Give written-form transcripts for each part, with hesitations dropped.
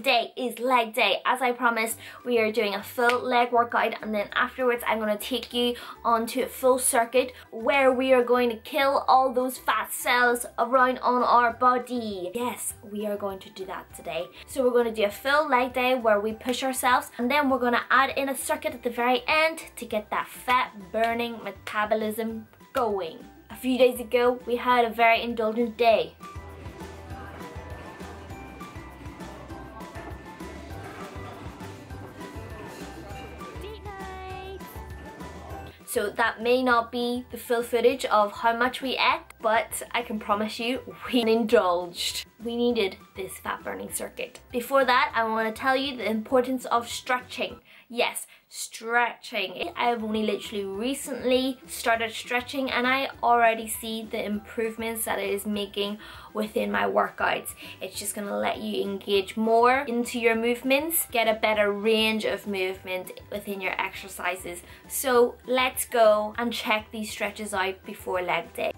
Today is leg day. As I promised, we are doing a full leg workout, and then afterwards I'm going to take you onto a full circuit where we are going to kill all those fat cells around on our body. Yes, we are going to do that today. So we're going to do a full leg day where we push ourselves, and then we're going to add in a circuit at the very end to get that fat burning metabolism going. A few days ago we had a very indulgent day. So that may not be the full footage of how much we ate, but I can promise you we indulged. We needed this fat burning circuit. Before that, I want to tell you the importance of stretching. Yes, stretching. I've only literally recently started stretching, and I already see the improvements that it is making within my workouts. It's just going to let you engage more into your movements, get a better range of movement within your exercises. So let's go and check these stretches out before leg day.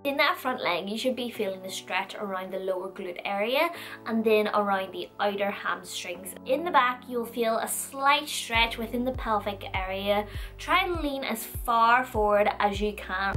In that front leg, you should be feeling the stretch around the lower glute area and then around the outer hamstrings. In the back, you'll feel a slight stretch within the pelvic area. Try to lean as far forward as you can.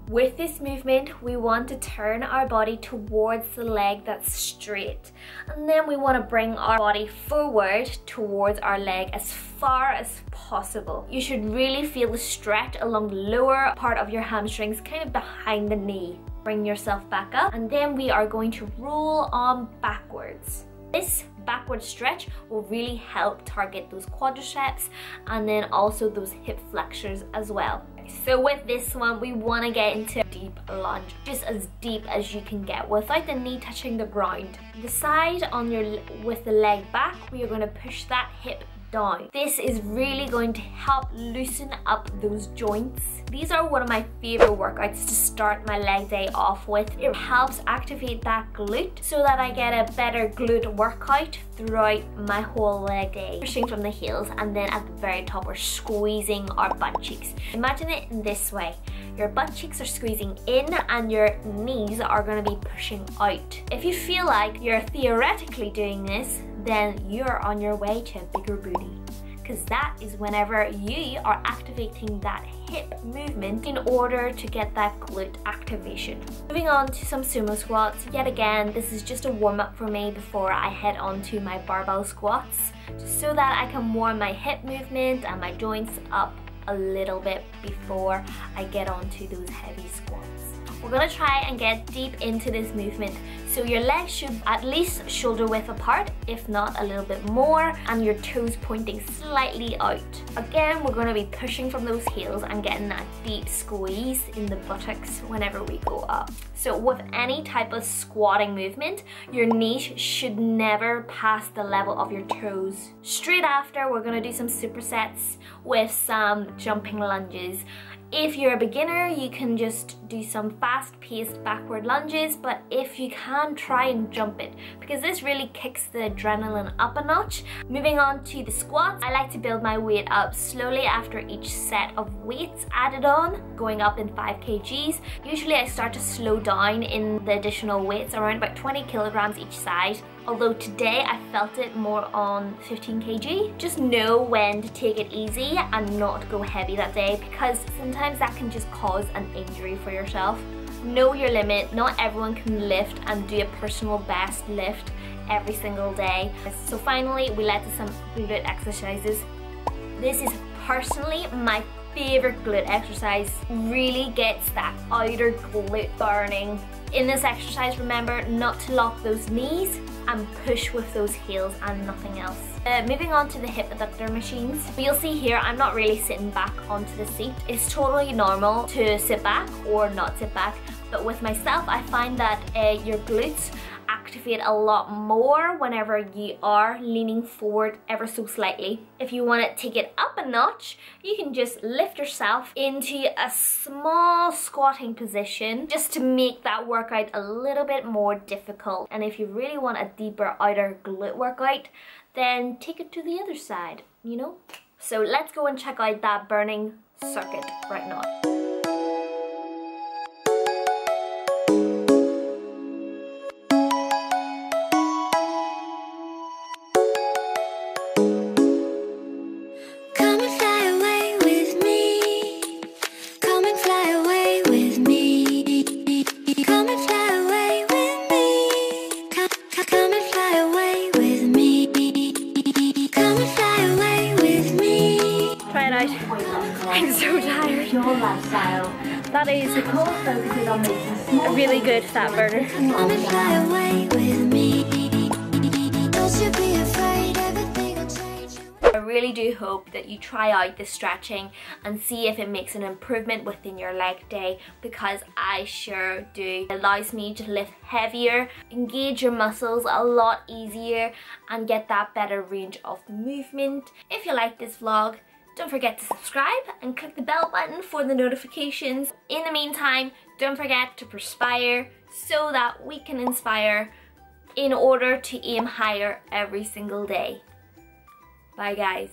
With this movement, we want to turn our body towards the leg that's straight. And then we want to bring our body forward towards our leg as far as possible. You should really feel the stretch along the lower part of your hamstrings, kind of behind the knee. Bring yourself back up, and then we are going to roll on backwards. This backward stretch will really help target those quadriceps and then also those hip flexors as well. So with this one, we want to get into a deep lunge, just as deep as you can get without the knee touching the ground. The side on with the leg back, we are going to push that hip down. This is really going to help loosen up those joints. These are one of my favorite workouts to start my leg day off with. It helps activate that glute so that I get a better glute workout throughout my whole leg day. Pushing from the heels, and then at the very top we're squeezing our butt cheeks. Imagine it in this way. Your butt cheeks are squeezing in and your knees are going to be pushing out. If you feel like you're theoretically doing this, then you're on your way to a bigger booty, because that is whenever you are activating that hip movement in order to get that glute activation. Moving on to some sumo squats. Yet again, this is just a warm-up for me before I head on to my barbell squats, just so that I can warm my hip movement and my joints up a little bit before I get on to those heavy squats. We're going to try and get deep into this movement. So your legs should at least shoulder width apart, if not a little bit more, and your toes pointing slightly out. Again, we're going to be pushing from those heels and getting that deep squeeze in the buttocks whenever we go up. So with any type of squatting movement, your knees should never pass the level of your toes. Straight after, we're going to do some supersets with some jumping lunges. If you're a beginner, you can just do some fast-paced backward lunges, but if you can, try and jump it, because this really kicks the adrenaline up a notch. Moving on to the squats, I like to build my weight up slowly after each set of weights added on, going up in 5 kgs. Usually I start to slow down in the additional weights, around about 20 kilograms each side. Although today I felt it more on 15 kg. Just know when to take it easy and not go heavy that day, because sometimes that can just cause an injury for yourself. Know your limit. Not everyone can lift and do a personal best lift every single day. So finally, we let to some glute exercises. This is personally my favorite glute exercise. Really gets that outer glute burning. In this exercise, remember not to lock those knees and push with those heels and nothing else. Moving on to the hip abductor machines. You'll see here I'm not really sitting back onto the seat. It's totally normal to sit back or not sit back, but with myself I find that your glutes activate a lot more whenever you are leaning forward ever so slightly. If you want to take it up a notch, you can just lift yourself into a small squatting position just to make that workout a little bit more difficult. And if you really want a deeper outer glute workout, then take it to the other side, you know? So let's go and check out that burning circuit right now. That is a really good fat burner. I really do hope that you try out this stretching and see if it makes an improvement within your leg day, because I sure do. It allows me to lift heavier, engage your muscles a lot easier, and get that better range of movement. If you like this vlog, don't forget to subscribe and click the bell button for the notifications. In the meantime, don't forget to perspire so that we can inspire in order to aim higher every single day. Bye guys.